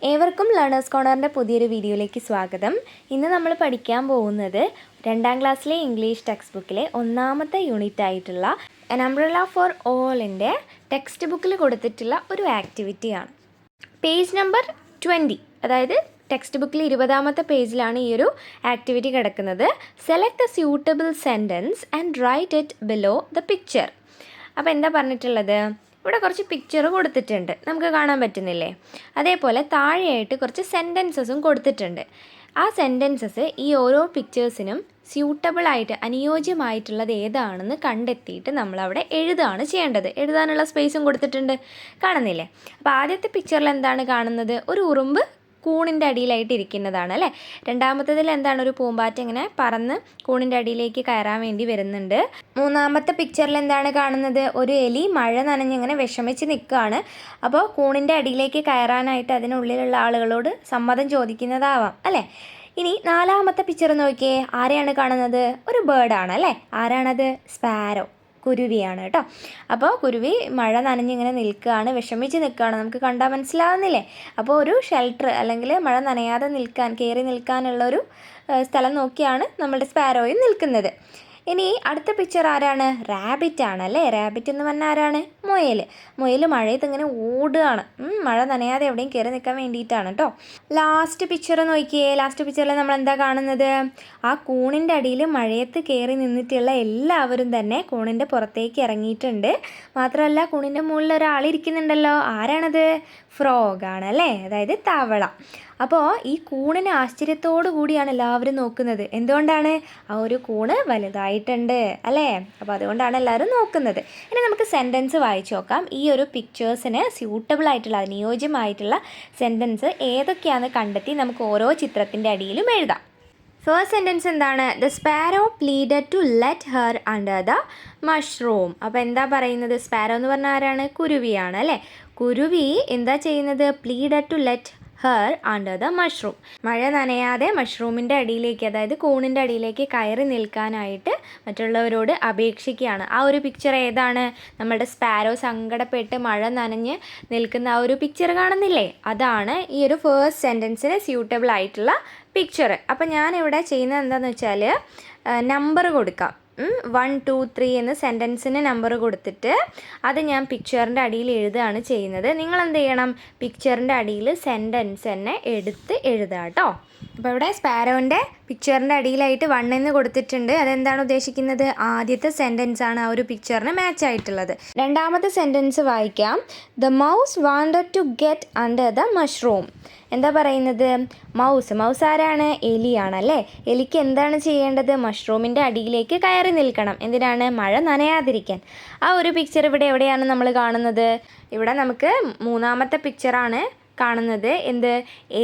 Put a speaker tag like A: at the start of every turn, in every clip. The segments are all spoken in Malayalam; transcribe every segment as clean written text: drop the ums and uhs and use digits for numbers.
A: ഏവർക്കും ലേണേഴ്സ് കോർണറിൻ്റെ പുതിയൊരു വീഡിയോയിലേക്ക് സ്വാഗതം. ഇന്ന് നമ്മൾ പഠിക്കാൻ പോകുന്നത് 2ാം ക്ലാസ്സിലെ ഇംഗ്ലീഷ് ടെക്സ്റ്റ് ബുക്കിലെ ഒന്നാമത്തെ യൂണിറ്റ് ആയിട്ടുള്ള ആൻ അംബ്രല്ല ഫോർ ഓളിൻ്റെ ടെക്സ്റ്റ് ബുക്കിൽ കൊടുത്തിട്ടുള്ള ഒരു ആക്ടിവിറ്റിയാണ്. പേജ് നമ്പർ 20, അതായത് ടെക്സ്റ്റ് ബുക്കിൽ 20ാമത്തെ പേജിലാണ് ഈ ഒരു ആക്ടിവിറ്റി കിടക്കുന്നത്. Select the suitable sentence and write it below the picture. അപ്പോൾ എന്താ പറഞ്ഞിട്ടുള്ളത്? ഇവിടെ കുറച്ച് പിക്ചർ കൊടുത്തിട്ടുണ്ട്, നമുക്ക് കാണാൻ പറ്റുന്നില്ലേ? അതേപോലെ താഴെയായിട്ട് കുറച്ച് സെൻറ്റൻസസും കൊടുത്തിട്ടുണ്ട്. ആ സെൻറ്റൻസസ് ഈ ഓരോ പിക്ചേഴ്സിനും സ്യൂട്ടബിളായിട്ട് അനുയോജ്യമായിട്ടുള്ളത് ഏതാണെന്ന് കണ്ടെത്തിയിട്ട് നമ്മളവിടെ എഴുതുകയാണ് ചെയ്യേണ്ടത്. എഴുതാനുള്ള സ്പേസും കൊടുത്തിട്ടുണ്ട്, കാണുന്നില്ലേ? അപ്പോൾ ആദ്യത്തെ പിക്ചറിൽ എന്താണ് കാണുന്നത്? ഒരു ഉറുമ്പ് കൂണിൻ്റെ അടിയിലായിട്ട് ഇരിക്കുന്നതാണ് അല്ലേ. രണ്ടാമത്തേതിൽ എന്താണ്? ഒരു പൂമ്പാറ്റ ഇങ്ങനെ പറന്ന് കൂണിൻ്റെ അടിയിലേക്ക് കയറാൻ വേണ്ടി വരുന്നുണ്ട്. മൂന്നാമത്തെ പിക്ചറിൽ എന്താണ് കാണുന്നത്? ഒരു എലി മഴ നനഞ്ഞിങ്ങനെ വിഷമിച്ച് നിൽക്കുകയാണ്. അപ്പോൾ കൂണിൻ്റെ അടിയിലേക്ക് കയറാനായിട്ട് അതിനുള്ളിലുള്ള ആളുകളോട് സമ്മതം ചോദിക്കുന്നതാവാം അല്ലേ. ഇനി 4ാമത്തെ പിക്ചർ നോക്കിയേ, ആരെയാണ് കാണുന്നത്? ഒരു ബേർഡാണ് അല്ലേ. ആരാണത്? സ്പാരോ, കുരുവിയാണ് കേട്ടോ. അപ്പോൾ കുരുവി മഴ നനഞ്ഞിങ്ങനെ നിൽക്കുകയാണ്, വിഷമിച്ച് നിൽക്കുകയാണ്, നമുക്ക് കണ്ടാൽ മനസ്സിലാവുന്നില്ലേ? അപ്പോൾ ഒരു ഷെൽട്ടർ അല്ലെങ്കിൽ മഴ നനയാതെ കയറി നിൽക്കാനുള്ളൊരു സ്ഥലം നോക്കിയാണ് നമ്മളുടെ സ്പാരോയും നിൽക്കുന്നത്. ഇനി അടുത്ത പിക്ചർ ആരാണ്? റാബിറ്റ് ആണ് അല്ലേ. റാബിറ്റ് എന്ന് പറഞ്ഞാൽ ആരാണ്? മുയൽ മഴയത്ത് ഇങ്ങനെ ഓടുകയാണ്, മഴ നനയാതെ എവിടെയും കയറി നിൽക്കാൻ വേണ്ടിയിട്ടാണ് കേട്ടോ. ലാസ്റ്റ് പിക്ചർ നോക്കിയേ. ലാസ്റ്റ് പിക്ചറിൽ നമ്മൾ എന്താ കാണുന്നത്? ആ കൂണിൻ്റെ അടിയിൽ മഴയത്ത് കയറി നിന്നിട്ടുള്ള എല്ലാവരും തന്നെ കൂണിൻ്റെ പുറത്തേക്ക് ഇറങ്ങിയിട്ടുണ്ട്. മാത്രമല്ല കൂണിൻ്റെ മുകളിൽ ഒരാളിരിക്കുന്നുണ്ടല്ലോ. ആരാണത്? ഫ്രോഗാണ് അല്ലേ, അതായത് തവള. അപ്പോൾ ഈ കൂണിനെ ആശ്ചര്യത്തോടു കൂടിയാണ് എല്ലാവരും നോക്കുന്നത്. എന്തുകൊണ്ടാണ്? ആ ഒരു കൂണ് വലുതായിട്ടുണ്ട് അല്ലേ. അപ്പോൾ അതുകൊണ്ടാണ് എല്ലാവരും നോക്കുന്നത്. ഇനി നമുക്ക് സെൻറ്റൻസ് വായിച്ചു നോക്കാം. ഈ ഒരു പിക്ചേഴ്സിന് സ്യൂട്ടബിൾ ആയിട്ടുള്ള, അനുയോജ്യമായിട്ടുള്ള സെൻറ്റൻസ് ഏതൊക്കെയാണെന്ന് കണ്ടെത്തി നമുക്ക് ഓരോ ചിത്രത്തിൻ്റെ അടിയിലും എഴുതാം. ഫസ്റ്റ് സെൻറ്റൻസ് എന്താണ്? The sparrow pleaded to let her under the mushroom. അപ്പോൾ എന്താ പറയുന്നത്? സ്പാരോ എന്ന് പറഞ്ഞാൽ ആരാണ്? കുരുവിയാണ് അല്ലേ. കുരുവി എന്താ ചെയ്യുന്നത്? Pleaded to let her under the mushroom. മഴ നനയാതെ മഷ്റൂമിൻ്റെ അടിയിലേക്ക്, അതായത് കൂണിൻ്റെ അടിയിലേക്ക് കയറി നിൽക്കാനായിട്ട് മറ്റുള്ളവരോട് അപേക്ഷിക്കുകയാണ്. ആ ഒരു പിക്ചർ ഏതാണ്? നമ്മുടെ സ്പാരോ സങ്കടപ്പെട്ട് മഴ നനഞ്ഞ് നിൽക്കുന്ന ആ ഒരു പിക്ചർ കാണുന്നില്ലേ? അതാണ് ഈ ഒരു ഫസ്റ്റ് സെൻറ്റൻസിന് സ്യൂട്ടബിൾ ആയിട്ടുള്ള പിക്ചർ. അപ്പം ഞാനിവിടെ ചെയ്യുന്നത് എന്താണെന്ന് വെച്ചാൽ നമ്പർ കൊടുക്കാം. 1, 2, 3 എന്ന് സെൻറ്റൻസിന് നമ്പർ കൊടുത്തിട്ട് അത് ഞാൻ പിക്ചറിൻ്റെ അടിയിൽ എഴുതുകയാണ് ചെയ്യുന്നത്. നിങ്ങൾ എന്ത് ചെയ്യണം? പിക്ചറിൻ്റെ അടിയിൽ സെൻറ്റൻസ് തന്നെ എടുത്ത് എഴുതുക കേട്ടോ. അപ്പോൾ ഇവിടെ സ്പാരോൻ്റെ പിക്ചറിൻ്റെ അടിയിലായിട്ട് 1 എന്ന് കൊടുത്തിട്ടുണ്ട്. അതെന്താണ് ഉദ്ദേശിക്കുന്നത്? ആദ്യത്തെ സെൻറ്റൻസ് ആണ് ആ ഒരു പിക്ചറിന് മാച്ച് ആയിട്ടുള്ളത്. രണ്ടാമത്തെ സെൻറ്റൻസ് വായിക്കാം. The mouse wanted to get under the mushroom. എന്താ പറയുന്നത്? മൗസ് ആരാണ്? എലിയാണല്ലേ. എലിക്ക് എന്താണ് ചെയ്യേണ്ടത്? മഷ്റൂമിൻ്റെ അടിയിലേക്ക് കയറി നിൽക്കണം. എന്തിനാണ്? മഴ നനയാതിരിക്കാൻ. ആ ഒരു പിക്ചർ ഇവിടെ എവിടെയാണ് നമ്മൾ കാണുന്നത്? ഇവിടെ നമുക്ക് 3ാമത്തെ പിക്ചറാണ് കാണുന്നത്. എന്ത്?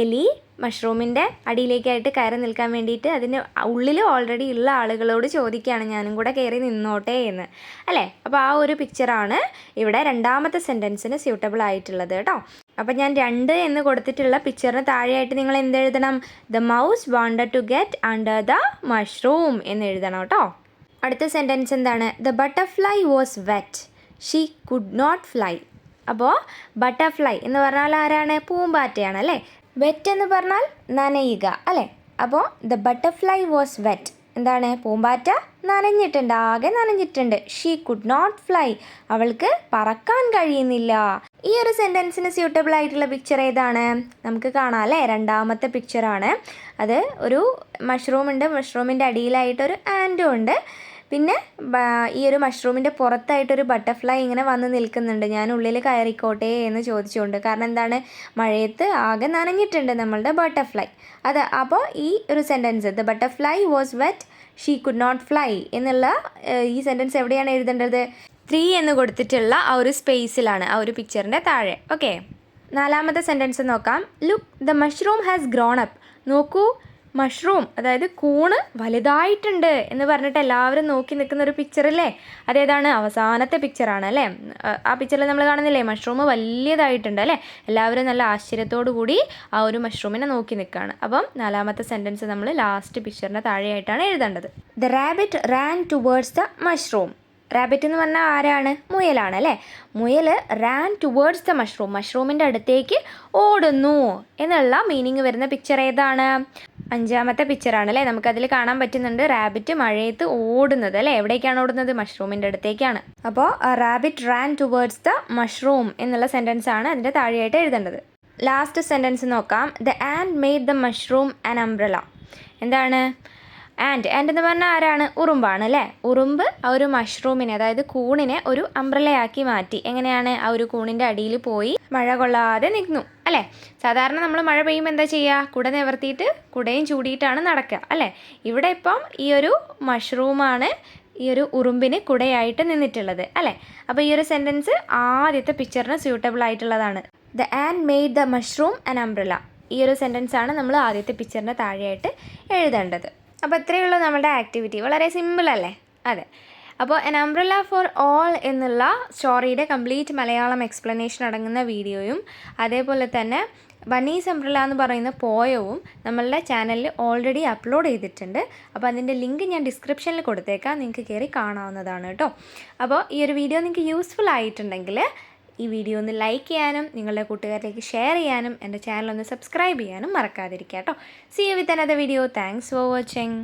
A: എലി മഷ്റൂമിൻ്റെ അടിയിലേക്കായിട്ട് കയറി നിൽക്കാൻ വേണ്ടിയിട്ട് അതിന് ഉള്ളിൽ ഓൾറെഡി ഉള്ള ആളുകളോട് ചോദിക്കുകയാണ്, ഞാനും കൂടെ കയറി നിന്നോട്ടെ എന്ന് അല്ലേ. അപ്പോൾ ആ ഒരു പിക്ചറാണ് ഇവിടെ 2ാമത്തെ സെൻറ്റൻസിന് സ്യൂട്ടബിൾ ആയിട്ടുള്ളത് കേട്ടോ. അപ്പോൾ ഞാൻ 2 എന്ന് കൊടുത്തിട്ടുള്ള പിക്ചറിന് താഴെയായിട്ട് നിങ്ങൾ എന്തെഴുതണം? The mouse wanted to get under the mushroom എന്ന് എഴുതണം കേട്ടോ. അടുത്ത സെൻറ്റൻസ് എന്താണ്? The butterfly was wet, she could not fly. അപ്പോൾ ബട്ടർഫ്ലൈ എന്ന് പറഞ്ഞാൽ ആരാണ്? പൂമ്പാറ്റയാണ് അല്ലേ. വെറ്റ് എന്ന് പറഞ്ഞാൽ നനയുക അല്ലേ. അപ്പോൾ ദ ബട്ടർഫ്ലൈ വാസ് വെറ്റ്, എന്താണ്? പൂമ്പാറ്റ നനഞ്ഞിട്ടുണ്ട്, ആകെ നനഞ്ഞിട്ടുണ്ട്. ഷീ കുഡ് നോട്ട് ഫ്ലൈ, അവൾക്ക് പറക്കാൻ കഴിയുന്നില്ല. ഈ ഒരു സെൻറ്റൻസിന് സ്യൂട്ടബിൾ ആയിട്ടുള്ള പിക്ചർ ഏതാണ്? നമുക്ക് കാണാം അല്ലേ. 2ാമത്തെ പിക്ചറാണ്. അത് ഒരു മഷ്റൂമുണ്ട്, മഷ്റൂമിൻ്റെ അടിയിലായിട്ടൊരു ആൻറ്റും ഉണ്ട്. പിന്നെ ഈ ഒരു മഷ്റൂമിൻ്റെ പുറത്തായിട്ടൊരു ബട്ടർഫ്ലൈ ഇങ്ങനെ വന്ന് നിൽക്കുന്നുണ്ട്. ഞാൻ ഉള്ളിൽ കയറിക്കോട്ടെ എന്ന് ചോദിച്ചുകൊണ്ട്. കാരണം എന്താണ്? മഴയത്ത് ആകെ നനഞ്ഞിട്ടുണ്ട് നമ്മളുടെ ബട്ടർഫ്ലൈ. അപ്പോൾ ഈ ഒരു sentence the butterfly was wet, she could not fly എന്നുള്ള ഈ സെൻറ്റൻസ് എവിടെയാണ് എഴുതേണ്ടത്? 3 എന്ന് കൊടുത്തിട്ടുള്ള ആ ഒരു സ്പേസിലാണ്, ആ ഒരു പിക്ചറിൻ്റെ താഴെ. ഓക്കെ. 4ാമത്തെ സെൻറ്റൻസ് നോക്കാം. Look the mushroom has grown up. നോക്കൂ, മഷ്റൂം അതായത് കൂണ് വലുതായിട്ടുണ്ട് എന്ന് പറഞ്ഞിട്ട് എല്ലാവരും നോക്കി നിൽക്കുന്ന ഒരു പിക്ചറല്ലേ. അതേതാണ്? അവസാനത്തെ പിക്ചറാണ് അല്ലേ. ആ പിക്ചറിൽ നമ്മൾ കാണുന്നില്ലേ? മഷ്റൂം വലിയതായിട്ടുണ്ട് അല്ലേ. എല്ലാവരും നല്ല ആശ്ചര്യത്തോടു കൂടി ആ ഒരു മഷ്റൂമിനെ നോക്കി നിൽക്കുകയാണ്. അപ്പം 4ാമത്തെ സെൻറ്റൻസ് നമ്മൾ ലാസ്റ്റ് പിക്ചറിൻ്റെ താഴെയായിട്ടാണ് എഴുതേണ്ടത്. The rabbit Rann towards the mushroom. Rabbit എന്ന് പറഞ്ഞാൽ ആരാണ്? മുയലാണ് അല്ലേ. മുയൽ റാൻ ടുവേർഡ്സ് ദ മഷ്റൂം, മഷ്റൂമിൻ്റെ അടുത്തേക്ക് ഓടുന്നു എന്നുള്ള മീനിങ് വരുന്ന പിക്ചർ ഏതാണ്? 5ാമത്തെ പിക്ചറാണ് അല്ലേ. നമുക്കതിൽ കാണാൻ പറ്റുന്നുണ്ട് റാബിറ്റ് മഴയത്ത് ഓടുന്നത് അല്ലേ. എവിടേക്കാണ് ഓടുന്നത്? മഷ്റൂമിൻ്റെ അടുത്തേക്കാണ്. അപ്പോൾ rabbit Rann towards the mushroom എന്നുള്ള സെൻറ്റൻസ് ആണ് അതിൻ്റെ താഴെയായിട്ട് എഴുതേണ്ടത്. ലാസ്റ്റ് സെൻറ്റൻസ് നോക്കാം. The and made the mushroom an umbrella. എന്താണ് ആൻഡ് എന്ന് പറഞ്ഞാൽ ആരാണ്? ഉറുമ്പാണ് അല്ലേ. ഉറുമ്പ് ആ ഒരു മഷ്റൂമിനെ, അതായത് കൂണിനെ ഒരു അംബ്രലയാക്കി മാറ്റി. എങ്ങനെയാണ്? ആ ഒരു കൂണിൻ്റെ അടിയിൽ പോയി മഴ കൊള്ളാതെ നിൽക്കുന്നു അല്ലേ. സാധാരണ നമ്മൾ മഴ പെയ്യുമ്പോൾ എന്താ ചെയ്യുക? കുട നിവർത്തിയിട്ട് കുടയും ചൂടിയിട്ടാണ് നടക്കുക അല്ലേ. ഇവിടെ ഇപ്പം ഈ ഒരു മഷ്റൂമാണ് ഈ ഒരു ഉറുമ്പിന് കുടയായിട്ട് നിന്നിട്ടുള്ളത് അല്ലേ. അപ്പോൾ ഈ ഒരു സെൻറ്റൻസ് ആദ്യത്തെ പിക്ചറിന് സ്യൂട്ടബിൾ ആയിട്ടുള്ളതാണ്. The and made the mushroom an umbrella. ഈ ഒരു സെൻറ്റൻസ് ആണ് നമ്മൾ ആദ്യത്തെ പിക്ചറിൻ്റെ താഴെയായിട്ട് എഴുതേണ്ടത്. അപ്പോൾ ഇത്രയേ ഉള്ളൂ നമ്മുടെ ആക്ടിവിറ്റി. വളരെ സിമ്പിൾ അല്ലേ? അതെ. അപ്പോൾ എൻ അംബ്രല ഫോർ ഓൾ എന്നുള്ള സ്റ്റോറിയുടെ കംപ്ലീറ്റ് മലയാളം എക്സ്പ്ലനേഷൻ അടങ്ങുന്ന വീഡിയോയും അതേപോലെ തന്നെ ബന്നീസ് അംബ്രല എന്ന് പറയുന്ന പോയവും നമ്മളുടെ ചാനലിൽ ഓൾറെഡി അപ്ലോഡ് ചെയ്തിട്ടുണ്ട്. അപ്പോൾ അതിൻ്റെ ലിങ്ക് ഞാൻ ഡിസ്ക്രിപ്ഷനിൽ കൊടുത്തേക്കാം, നിങ്ങൾക്ക് കയറി കാണാവുന്നതാണ് കേട്ടോ. അപ്പോൾ ഈ ഒരു വീഡിയോ നിങ്ങൾക്ക് യൂസ്ഫുൾ ആയിട്ടുണ്ടെങ്കിൽ ഈ വീഡിയോ ഒന്ന് ലൈക്ക് ചെയ്യാനും നിങ്ങളുടെ കൂട്ടുകാരിലേക്ക് ഷെയർ ചെയ്യാനും എൻ്റെ ചാനൽ ഒന്ന് സബ്സ്ക്രൈബ് ചെയ്യാനും മറക്കാതിരിക്കുക കേട്ടോ. See you with another video. Thanks for watching.